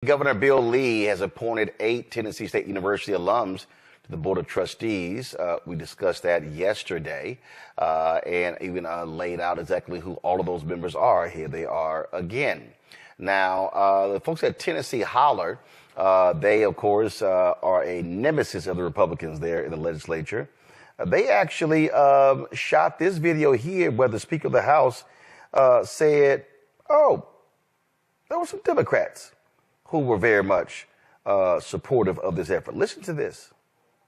Governor Bill Lee has appointed 8 Tennessee State University alums to the Board of Trustees. We discussed that yesterday and even laid out exactly who all of those members are. Here they are again. Now, the folks at Tennessee Holler, they, of course, are a nemesis of the Republicans there in the legislature. They actually shot this video here where the Speaker of the House said, oh, there were some Democrats who were very much supportive of this effort. Listen to this.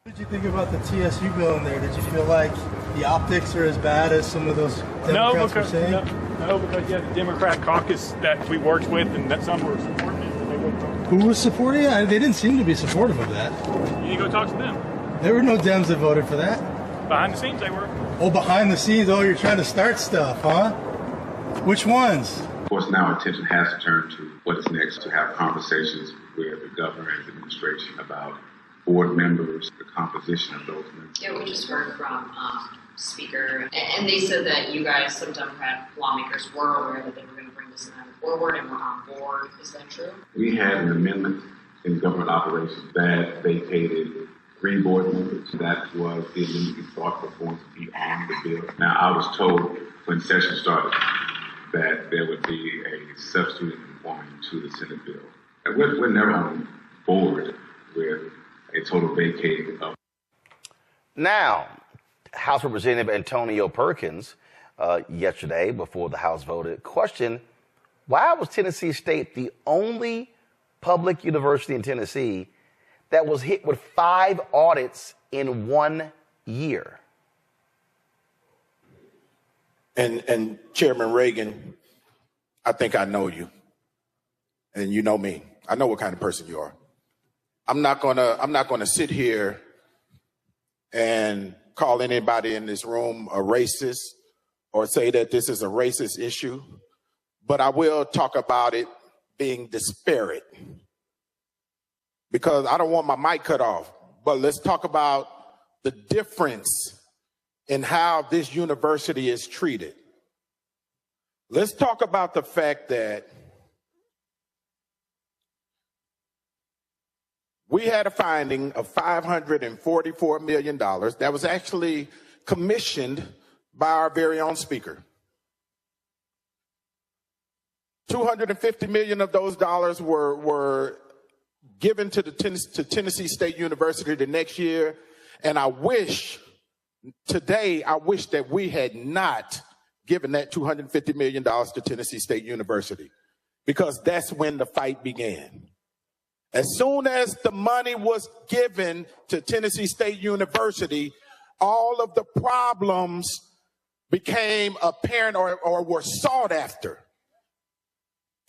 What did you think about the TSU bill in there? Did you feel like the optics are as bad as some of those Democrats were saying? No, because you had the Democrat caucus that we worked with and that some were supporting it. They wouldn't. Who was supporting it? They didn't seem to be supportive of that. You need to go talk to them. There were no Dems that voted for that. Behind the scenes, they were. Oh, behind the scenes? Oh, you're trying to start stuff, huh? Which ones? Of course, now our attention has to turn to what is next, to have conversations with the governor and his administration about board members, the composition of those members. Yeah, we just heard from Speaker, and they said that you guys, some Democrat lawmakers, were aware that they were going to bring this matter forward and were on board. Is that true? We had an amendment in government operations that vacated 3 board members. That was the amendment we thought was going to be on the bill. Now, I was told when session started that there would be a substitute conforming to the Senate bill. And we're never on board with a total vacating of. Now, House Representative Antonio Perkins, yesterday, before the House voted, questioned why was Tennessee State the only public university in Tennessee that was hit with 5 audits in 1 year. And Chairman Reagan, I think I know you, and you know me. I know what kind of person you are. I'm not gonna sit here and call anybody in this room a racist or say that this is a racist issue, but I will talk about it being disparate, because I don't want my mic cut off. But let's talk about the difference in how this university is treated. Let's talk about the fact that we had a finding of $544 million that was actually commissioned by our very own speaker. $250 million of those dollars were given to Tennessee State University the next year, and I wish that we had not given that $250 million to Tennessee State University, because that's when the fight began. As soon as the money was given to Tennessee State University, all of the problems became apparent or were sought after.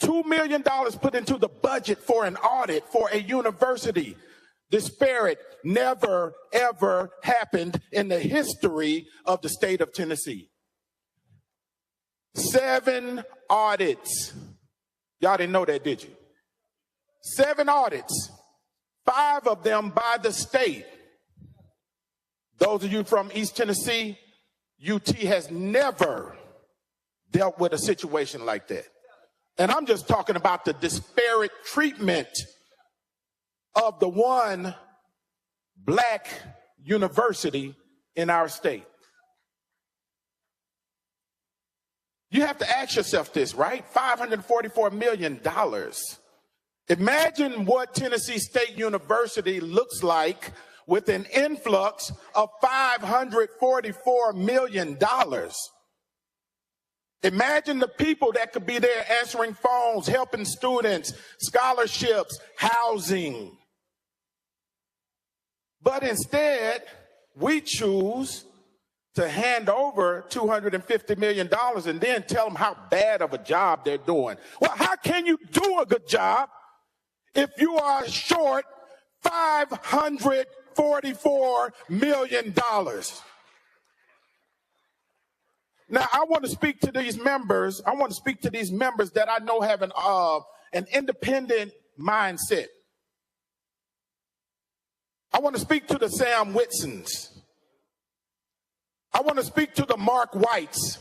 $2 million put into the budget for an audit for a university. Disparate never, ever happened in the history of the state of Tennessee. 7 audits. Y'all didn't know that, did you? 7 audits, 5 of them by the state. Those of you from East Tennessee, UT has never dealt with a situation like that. And I'm just talking about the disparate treatment of the one black university in our state. You have to ask yourself this, right? $544 million. Imagine what Tennessee State University looks like with an influx of $544 million. Imagine the people that could be there answering phones, helping students, scholarships, housing. But instead, we choose to hand over $250 million and then tell them how bad of a job they're doing. Well, how can you do a good job if you are short $544 million? Now, I want to speak to these members. I want to speak to these members that I know have an independent mindset. I want to speak to the Sam Whitsons. I want to speak to the Mark Whites,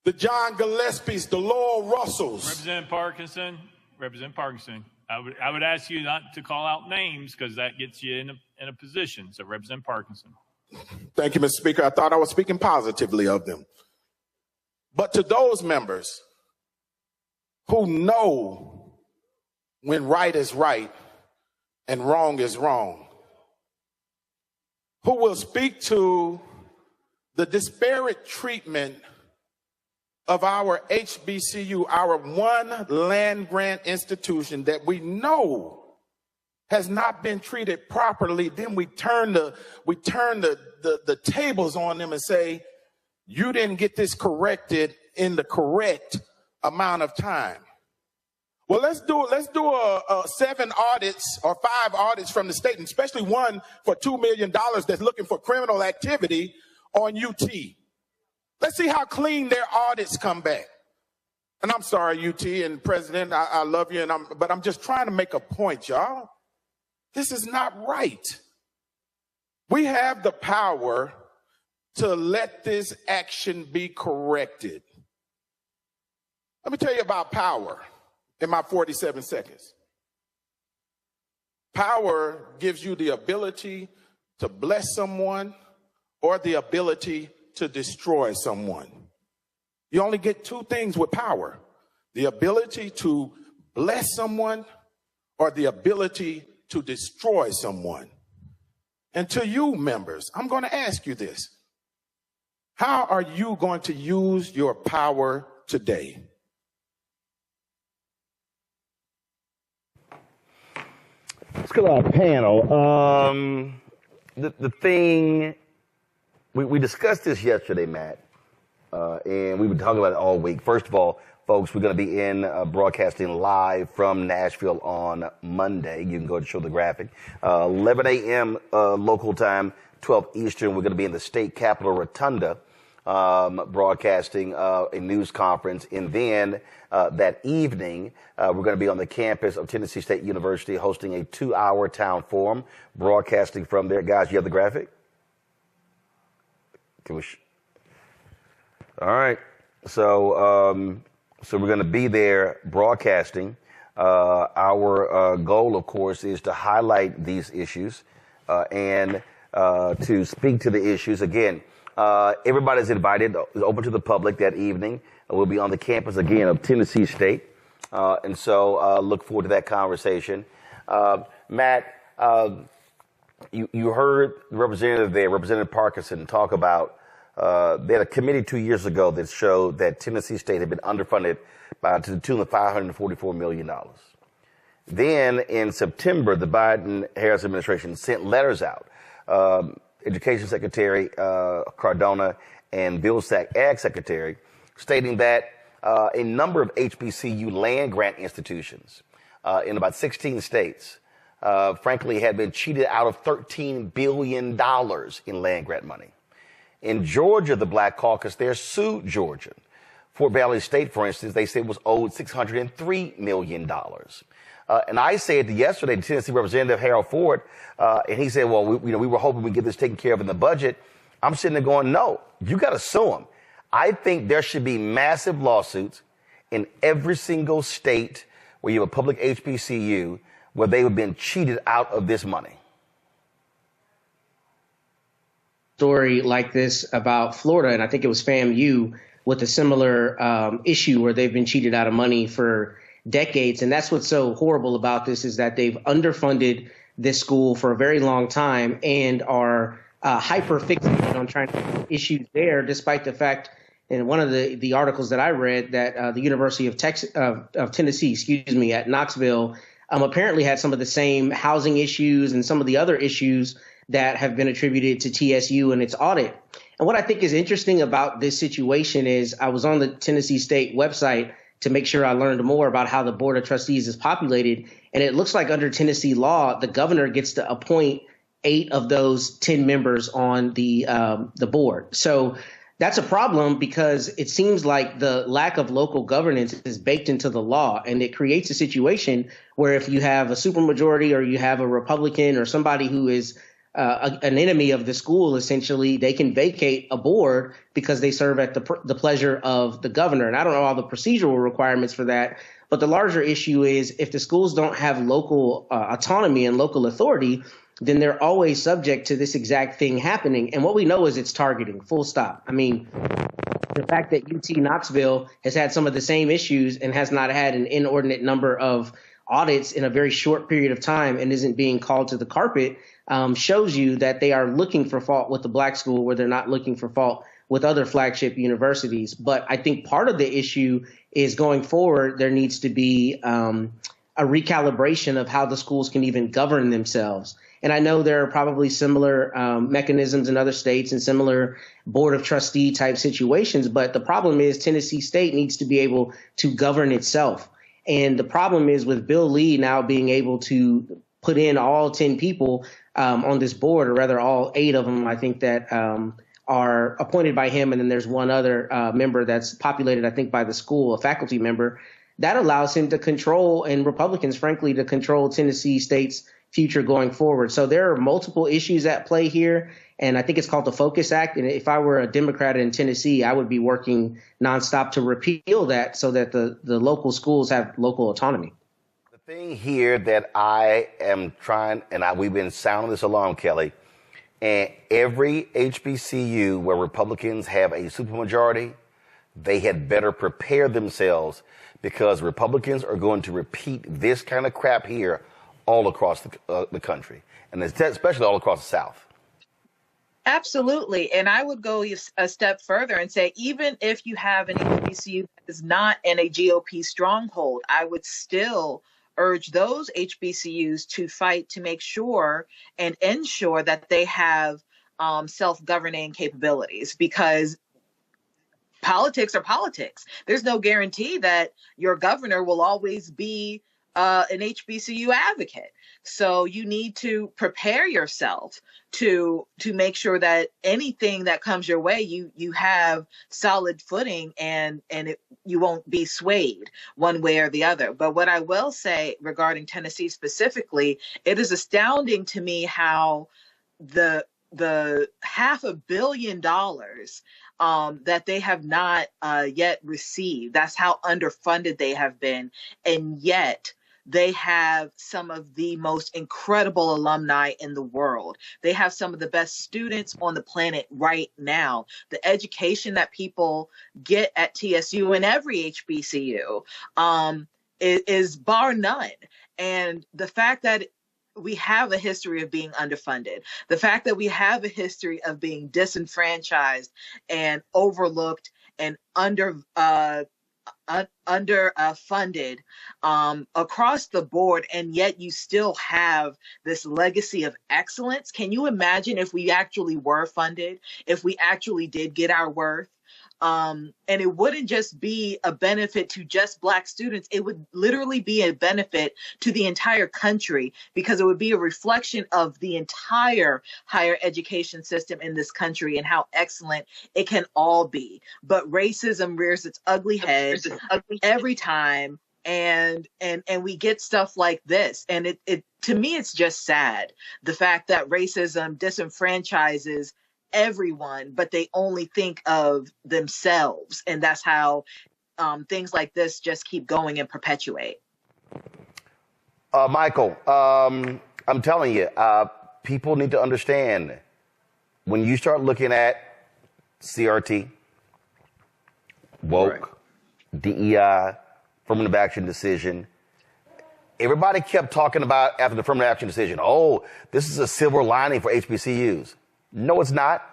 the John Gillespies, the Lowell Russells. Representative Parkinson, Representative Parkinson, I would ask you not to call out names because that gets you in a position. So Representative Parkinson. Thank you, Mr. Speaker. I thought I was speaking positively of them. But to those members who know when right is right and wrong is wrong, who will speak to the disparate treatment of our HBCU, our one land grant institution that we know has not been treated properly, then we turn the tables on them and say, you didn't get this corrected in the correct amount of time. Well, let's do 7 audits or 5 audits from the state, and especially one for $2 million that's looking for criminal activity on UT. Let's see how clean their audits come back. And I'm sorry, UT and President, I love you, but I'm just trying to make a point, y'all. This is not right. We have the power to let this action be corrected. Let me tell you about power in my 47 seconds. Power gives you the ability to bless someone or the ability to destroy someone. You only get 2 things with power: the ability to bless someone or the ability to destroy someone. And to you members, I'm going to ask you this. How are you going to use your power today? Let's go to our panel. The thing, we discussed this yesterday, Matt, and we've been talking about it all week. First of all, folks, we're going to be in broadcasting live from Nashville on Monday. You can go and show the graphic. 11 a.m. Local time, 12 Eastern. We're going to be in the state capitol rotunda broadcasting a news conference. And then that evening, we're going to be on the campus of Tennessee State University hosting a 2-hour town forum, broadcasting from there. Guys, you have the graphic? All right. So we're going to be there broadcasting. Our goal, of course, is to highlight these issues and to speak to the issues. Again, everybody's invited. It's open to the public that evening. We'll be on the campus again of Tennessee State. And so look forward to that conversation. Matt, you heard the representative there, Representative Parkinson, talk about they had a committee 2 years ago that showed that Tennessee State had been underfunded to the tune of $544 million. Then in September, the Biden-Harris administration sent letters out. Education Secretary Cardona and Bill Sack, Ag Secretary, stating that a number of HBCU land grant institutions in about 16 states, frankly, had been cheated out of $13 billion in land grant money. In Georgia, the Black Caucus there sued Georgia. Fort Valley State, for instance, they said was owed $603 million. And I said yesterday to Tennessee Representative Harold Ford, and he said, well, we were hoping we'd get this taken care of in the budget. I'm sitting there going, no, you got to sue them. I think there should be massive lawsuits in every single state where you have a public HBCU where they have been cheated out of this money. Story like this about Florida, and I think it was FAMU with a similar issue where they've been cheated out of money for decades. And that's what's so horrible about this, is that they've underfunded this school for a very long time and are hyper fixated on trying to get issues there, despite the fact, in one of the articles that I read, that the University of Tennessee, at Knoxville, apparently had some of the same housing issues and some of the other issues that have been attributed to TSU and its audit. And what I think is interesting about this situation is I was on the Tennessee State website to make sure I learned more about how the Board of Trustees is populated. And it looks like under Tennessee law, the governor gets to appoint 8 of those 10 members on the board. So that's a problem, because it seems like the lack of local governance is baked into the law, and it creates a situation where if you have a supermajority or you have a Republican or somebody who is an enemy of the school, essentially, they can vacate a board because they serve at the pleasure of the governor. And I don't know all the procedural requirements for that, But the larger issue is if the schools don't have local autonomy and local authority, then they're always subject to this exact thing happening. And what we know is it's targeting, full stop. I mean, the fact that UT Knoxville has had some of the same issues and has not had an inordinate number of audits in a very short period of time and isn't being called to the carpet shows you that they are looking for fault with the black school where they're not looking for fault with other flagship universities. But I think part of the issue is going forward, there needs to be a recalibration of how the schools can even govern themselves. And I know there are probably similar mechanisms in other states and similar board of trustee type situations. But the problem is Tennessee State needs to be able to govern itself. And the problem is with Bill Lee now being able to put in all 10 people on this board, or rather all 8 of them, I think that are appointed by him. And then there's one other member that's populated, I think, by the school, a faculty member. That allows him to control, and Republicans, frankly, to control Tennessee State's future going forward. So there are multiple issues at play here, and I think it's called the Focus Act. And if I were a Democrat in Tennessee, I would be working nonstop to repeal that so that the local schools have local autonomy. The thing here that I am trying, and we've been sounding this alarm, Kelly, and every HBCU where Republicans have a supermajority, they had better prepare themselves, because Republicans are going to repeat this kind of crap here all across the country, and especially all across the South. Absolutely. And I would go a step further and say, even if you have an HBCU that is not in a GOP stronghold, I would still urge those HBCUs to fight to make sure and ensure that they have self-governing capabilities, because politics are politics. There's no guarantee that your governor will always be an HBCU advocate. So you need to prepare yourself to make sure that anything that comes your way, you have solid footing and you won't be swayed one way or the other. But what I will say regarding Tennessee specifically, it is astounding to me how the $500 million that they have not yet received. That's how underfunded they have been. And yet they have some of the most incredible alumni in the world. They have some of the best students on the planet right now. The education that people get at TSU and every HBCU is bar none. And the fact that we have a history of being underfunded, the fact that we have a history of being disenfranchised and overlooked and underfunded across the board, and yet you still have this legacy of excellence. Can you imagine if we actually were funded, if we actually did get our worth? And it wouldn't just be a benefit to just Black students. It would literally be a benefit to the entire country, because it would be a reflection of the entire higher education system in this country and how excellent it can all be. But racism rears its ugly head every time. And we get stuff like this. And it to me, it's just sad. The fact that racism disenfranchises everyone, but they only think of themselves, and that's how things like this just keep going and perpetuate. Michael, I'm telling you, people need to understand, when you start looking at CRT, woke, right, DEI, affirmative action decision, everybody kept talking about after the affirmative action decision, oh, this is a silver lining for HBCUs. No, it's not.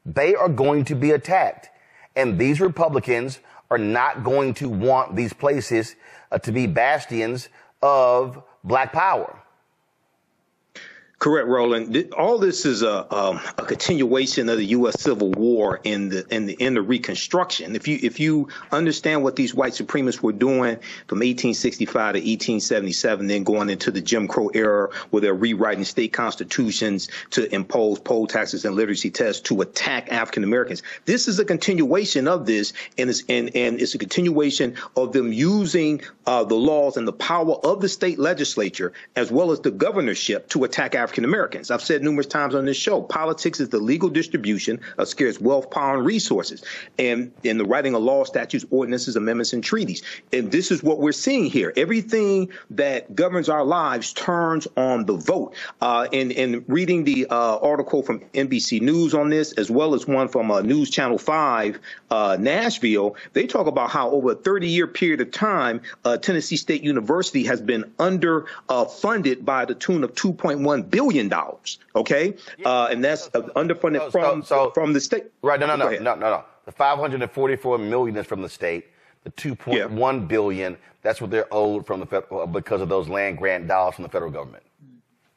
They are going to be attacked. And these Republicans are not going to want these places to be bastions of Black power. Correct, Roland. All this is a continuation of the U.S. Civil War in the Reconstruction. If you understand what these white supremacists were doing from 1865 to 1877, then going into the Jim Crow era, where they're rewriting state constitutions to impose poll taxes and literacy tests to attack African Americans. This is a continuation of this, and it's a continuation of them using the laws and the power of the state legislature as well as the governorship to attack African African Americans. I've said numerous times on this show, politics is the legal distribution of scarce wealth, power, and resources, and in the writing of law, statutes, ordinances, amendments, and treaties. And this is what we're seeing here. Everything that governs our lives turns on the vote. In reading the article from NBC News on this, as well as one from News Channel 5, Nashville, they talk about how over a 30-year period of time, Tennessee State University has been underfunded by the tune of $2.1 billion. Okay, and that's underfunded from the state. Right? No. The $544 million is from the state. The $2.1 billion, that's what they're owed from the federal because of those land grant dollars from the federal government.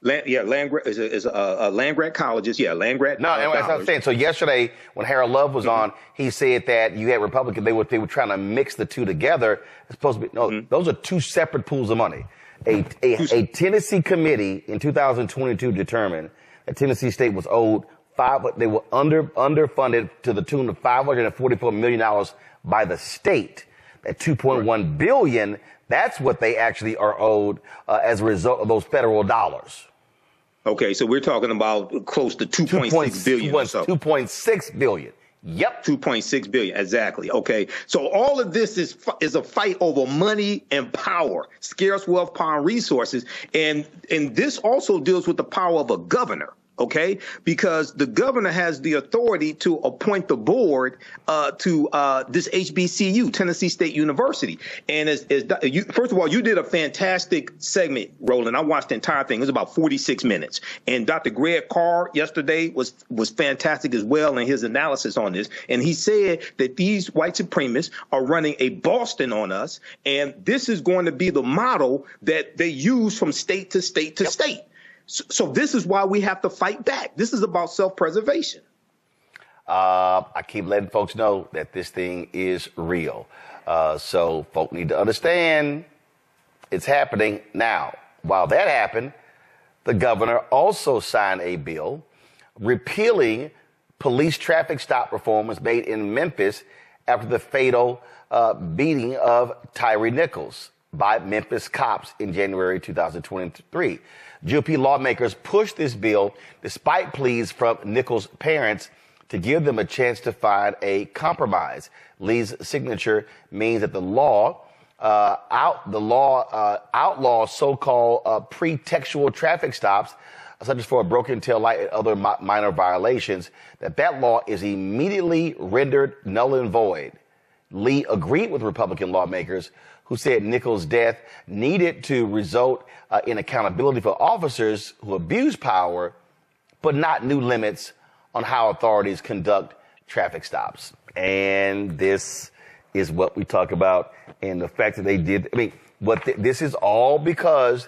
Land grant colleges. Yeah, land grant. No, that's what I'm saying. So yesterday, when Harold Love was on, he said that you had Republicans. They were trying to mix the two together. It's supposed to be those are two separate pools of money. A Tennessee committee in 2022 determined that Tennessee State was owed they were underfunded to the tune of $544 million by the state. That $2.1 billion, that's what they actually are owed as a result of those federal dollars. Okay, so we're talking about close to 2.6 billion or so. 2.6 billion. Yep. 2.6 billion. Exactly. Okay. So all of this is a fight over money and power, scarce wealth, power, and resources. And this also deals with the power of a governor. Okay, because the governor has the authority to appoint the board to this HBCU, Tennessee State University. And first of all, you did a fantastic segment, Roland. I watched the entire thing. It was about 46 minutes. And Dr. Greg Carr yesterday was fantastic as well in his analysis on this. And he said that these white supremacists are running a Boston on us. And this is going to be the model that they use from state to state to state. So this is why we have to fight back. This is about self-preservation. I keep letting folks know that this thing is real. So folk need to understand it's happening now. While that happened, the governor also signed a bill repealing police traffic stop reforms made in Memphis after the fatal beating of Tyree Nichols by Memphis cops in January 2023. GOP lawmakers pushed this bill despite pleas from Nichols' parents to give them a chance to find a compromise. Lee's signature means that the law outlaws so-called pretextual traffic stops, such as for a broken tail light and other minor violations, that law is immediately rendered null and void. Lee agreed with Republican lawmakers who said Nichols' death needed to result in accountability for officers who abuse power, but not new limits on how authorities conduct traffic stops. And this is what we talk about, and the fact that they did. I mean, this is all because,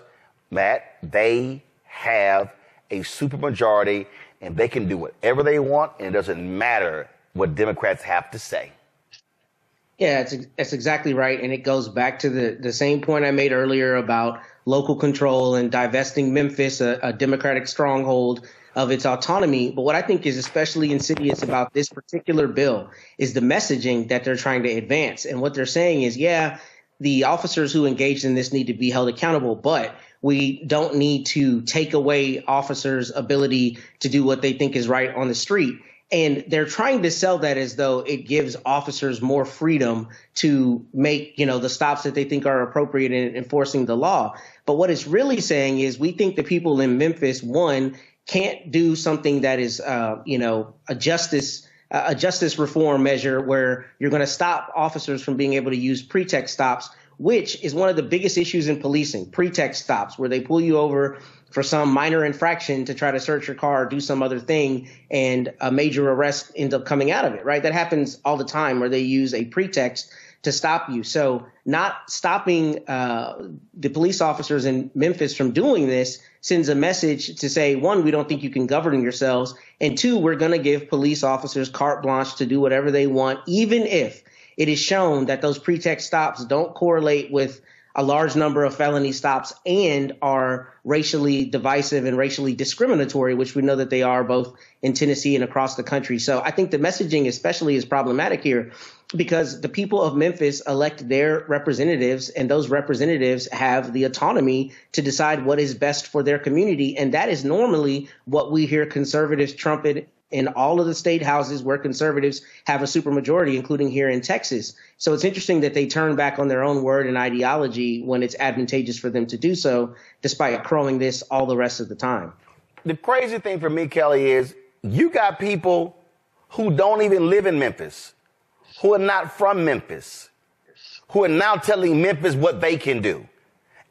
Matt, they have a supermajority, and they can do whatever they want, and it doesn't matter what Democrats have to say. Yeah, that's exactly right. And it goes back to the same point I made earlier about local control and divesting Memphis, a Democratic stronghold, of its autonomy. But what I think is especially insidious about this particular bill is the messaging that they're trying to advance. And what they're saying is, yeah, the officers who engaged in this need to be held accountable, but we don't need to take away officers' ability to do what they think is right on the street. And they're trying to sell that as though it gives officers more freedom to make, the stops that they think are appropriate in enforcing the law. But what it's really saying is we think the people in Memphis, one, can't do something that is, a justice reform measure where you're going to stop officers from being able to use pretext stops, which is one of the biggest issues in policing, pretext stops, where they pull you over for some minor infraction to try to search your car or do some other thing, and a major arrest ends up coming out of it, right? That happens all the time, where they use a pretext to stop you. So not stopping the police officers in Memphis from doing this sends a message to say, one, we don't think you can govern yourselves, and two, we're going to give police officers carte blanche to do whatever they want, even if it is shown that those pretext stops don't correlate with a large number of felony stops and are racially divisive and racially discriminatory, which we know that they are both in Tennessee and across the country. So I think the messaging especially is problematic here because the people of Memphis elect their representatives, and those representatives have the autonomy to decide what is best for their community. And that is normally what we hear conservatives trumpet in all of the state houses where conservatives have a supermajority, including here in Texas. So it's interesting that they turn back on their own word and ideology when it's advantageous for them to do so, despite crowing this all the rest of the time. The crazy thing for me, Kelly, is you got people who don't even live in Memphis, who are not from Memphis, who are now telling Memphis what they can do.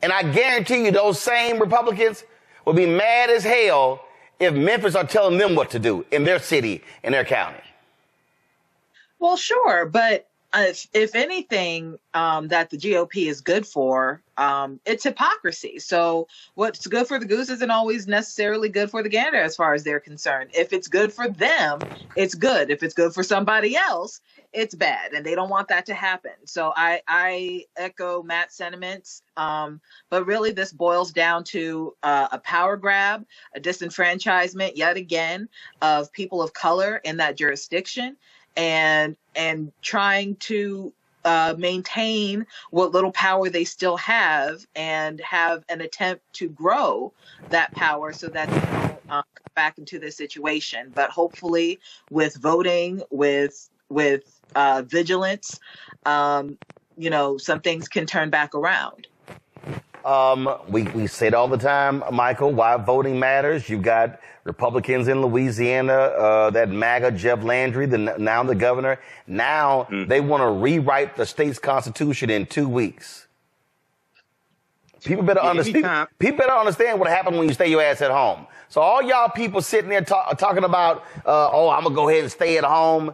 And I guarantee you those same Republicans will be mad as hell if Memphis are telling them what to do in their city, in their county. Well, sure. But if anything that the GOP is good for, it's hypocrisy. So what's good for the goose isn't always necessarily good for the gander as far as they're concerned. If it's good for them, it's good. If it's good for somebody else, it's bad. And they don't want that to happen. So I echo Matt's sentiments. But really, this boils down to a power grab, a disenfranchisement yet again of people of color in that jurisdiction, and trying to maintain what little power they still have and have an attempt to grow that power so that they don't come back into this situation. But hopefully with voting, with vigilance, some things can turn back around. We say it all the time, Michael, why voting matters. You've got Republicans in Louisiana, that MAGA Jeff Landry, now the governor. Now they want to rewrite the state's constitution in 2 weeks. People better understand what happened when you stay your ass at home. So all y'all people sitting there talking about, I'm going to go ahead and stay at home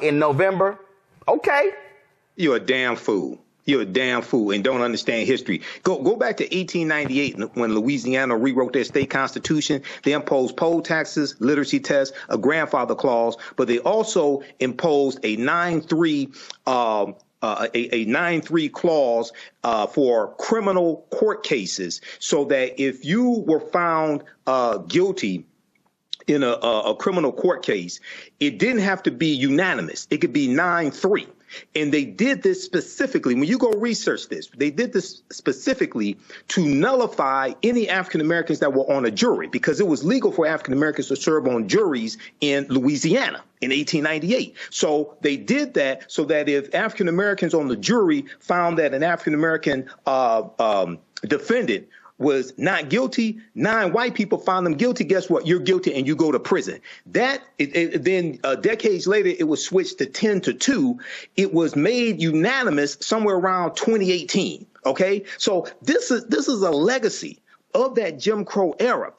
in November. Okay. You're a damn fool. You're a damn fool and don't understand history. Go back to 1898 when Louisiana rewrote their state constitution. They imposed poll taxes, literacy tests, a grandfather clause, but they also imposed a 9-3 clause for criminal court cases, so that if you were found guilty in a criminal court case, it didn't have to be unanimous. It could be 9-3. And they did this specifically. When you go research this, they did this specifically to nullify any African Americans that were on a jury, because it was legal for African Americans to serve on juries in Louisiana in 1898. So they did that so that if African Americans on the jury found that an African American defendant was not guilty, 9 white people found them guilty. Guess what? You're guilty and you go to prison. Then decades later, it was switched to 10-2. It was made unanimous somewhere around 2018. OK, so this is a legacy of that Jim Crow era.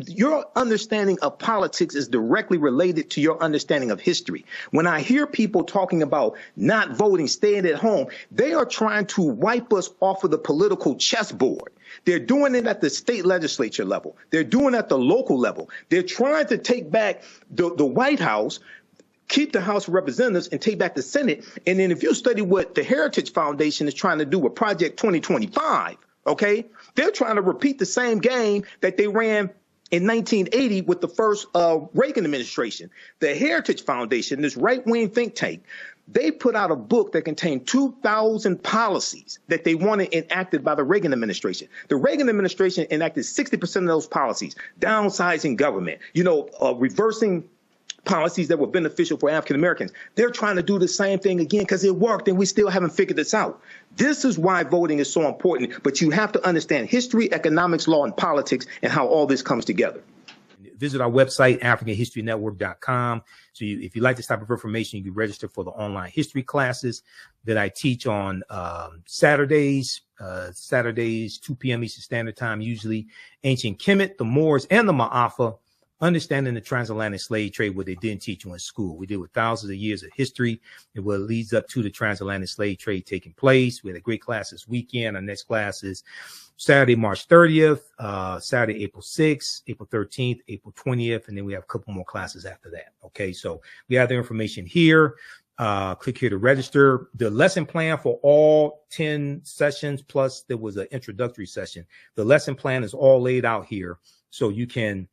Your understanding of politics is directly related to your understanding of history. When I hear people talking about not voting, staying at home, they are trying to wipe us off of the political chessboard. They're doing it at the state legislature level. They're doing it at the local level. They're trying to take back the White House, keep the House of Representatives, and take back the Senate. And then if you study what the Heritage Foundation is trying to do with Project 2025, okay, they're trying to repeat the same game that they ran in 1980 with the first Reagan administration. The Heritage Foundation, this right-wing think tank, they put out a book that contained 2,000 policies that they wanted enacted by the Reagan administration. The Reagan administration enacted 60% of those policies: downsizing government, reversing policies that were beneficial for African Americans. They're trying to do the same thing again because it worked, and we still haven't figured this out. This is why voting is so important, but you have to understand history, economics, law, and politics, and how all this comes together. Visit our website, AfricanHistoryNetwork.com. So if you'd like this type of information, you can register for the online history classes that I teach on Saturdays, 2 p.m. Eastern Standard Time, usually ancient Kemet, the Moors, and the Ma'afa, understanding the transatlantic slave trade, what they didn't teach you in school. We deal with thousands of years of history and what leads up to the transatlantic slave trade taking place. We had a great class this weekend. Our next class is Saturday, March 30th, Saturday, April 6th, April 13th, April 20th, and then we have a couple more classes after that. Okay, so we have the information here. Click here to register. The lesson plan for all 10 sessions, plus there was an introductory session. The lesson plan is all laid out here, so you can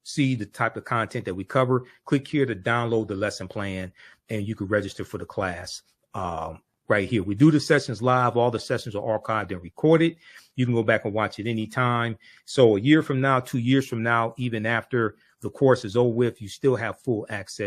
see the type of content that we cover. Click here to download the lesson plan, and you can register for the class right here. We do the sessions live. All the sessions are archived and recorded. You can go back and watch it anytime. So a year from now, 2 years from now, even after the course is over with, you still have full access